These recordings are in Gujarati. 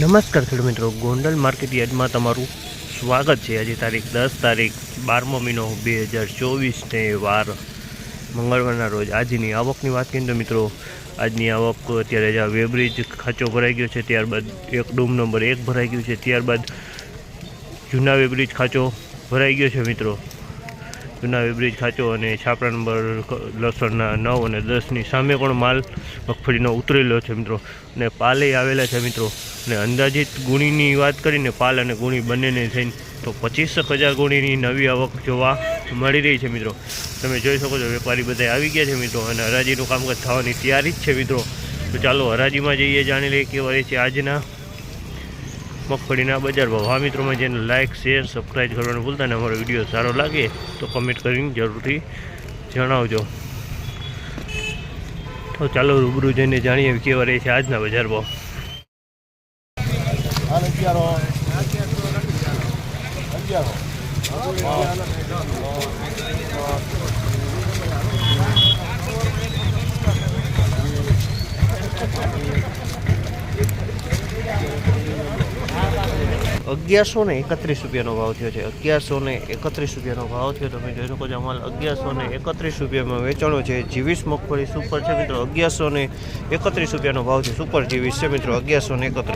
નમસ્કાર ખેડૂત મિત્રો, ગોંડલ માર્કેટ યાર્ડમાં તમારું સ્વાગત છે। આજે તારીખ 10 તારીખ 12મો મહિનો 2024 ને વાર મંગળવારના રોજ આજની આવકની વાત કરીએ તો મિત્રો આજની આવક અત્યારે જ વેબ્રિજ ખાંચો ભરાઈ ગયો છે, ત્યારબાદ એક ડૂમ નંબર 1 ભરાઈ ગયું છે, ત્યારબાદ જૂના વેબ્રિજ ખાંચો ભરાઈ ગયો છે મિત્રો। જૂના વેબ્રિજ ખાંચો અને છાપરા નંબર લસણના 9 અને 10ની સામે પણ માલ મગફળીનો ઉતરેલો છે મિત્રો, અને પાલે આવેલા છે મિત્રો। અને અંદાજિત ગુણીની વાત કરીને પાલ અને ગુણી બંનેને થઈને તો 25,000 ગુણીની નવી આવક જોવા મળી રહી છે મિત્રો। તમે જોઈ શકો છો વેપારી બધા આવી ગયા છે મિત્રો, અને હરાજીનું કામકાજ થવાની તૈયારી જ છે મિત્રો। તો ચાલો હરાજીમાં જઈએ, જાણી લઈએ કેવા રહે છે આજના મગફળીના બજાર ભાવ। હા મિત્રોમાં જેને લાઇક શેર સબસ્ક્રાઈબ કરવાનું ભૂલતા ને અમારો વિડીયો સારો લાગે તો કમેન્ટ કરીને જરૂરથી જણાવજો। તો ચાલો રૂબરૂ જઈને જાણીએ કેવા રહે છે આજના બજાર ભાવ। ₹1131 ભાવ થયો છે। ₹1131 ભાવ થયો, તમે જોઈ શકો છો અમારે ₹1131 વેચાણો છે। જીવીસ મગફળી સુપર છે મિત્રો, ₹1131 ભાવ છે। સુપર જીવીસ છે મિત્રો, 1131।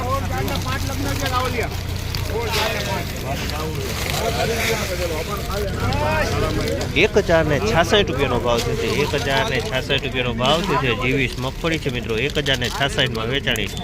₹1066 ભાવ થયો છે। ₹1066 ભાવ થયો છે। જીવીસ મગફળી છે મિત્રો, 1066 વેચાણી છે।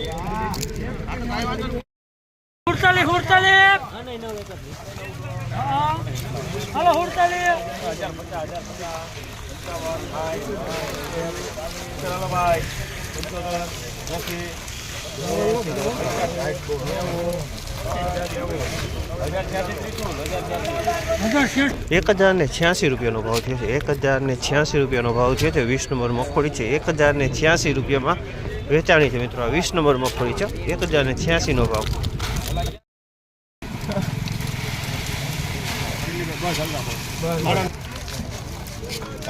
₹1086 ભાવ થયો છે। ₹1086 ભાવ થયો છે। 20 નંબર મગફળી છે, ₹1086 વેચાણી છે મિત્રો। 20 નંબર મગફળી છે, 1086 ભાવ।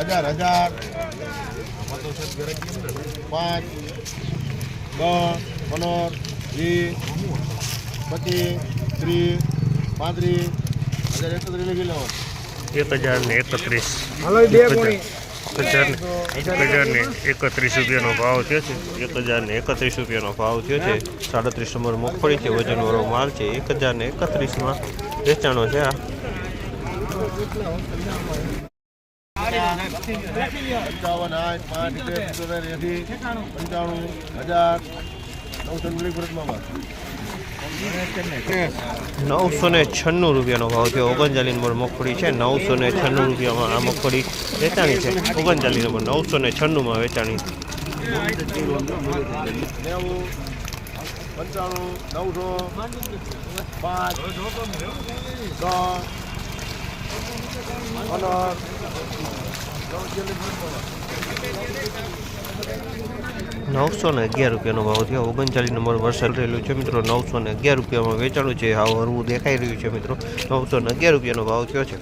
હજાર 5 10 15 20 25 30 35 1031 લઈ લો। 1031 ભાવ થયો છે। 1031 ભાવ થયો છે। 37 નંબર મગફળી છે, વજનવાળો માલ છે, 1031 વેચાણો છે। આ 996 ભાવ થયો। 39 નંબર મગફળી છે, 996 આ મગફળી વેચાણી છે। 39 નંબર 996 વેચાણી। 911 ભાવ થયો। 39 નંબર વરસાદ રહેલું છે મિત્રો, 911 વેચાણું છે। હાવ હરવું દેખાઈ રહ્યું છે મિત્રો, 911 ભાવ થયો છે।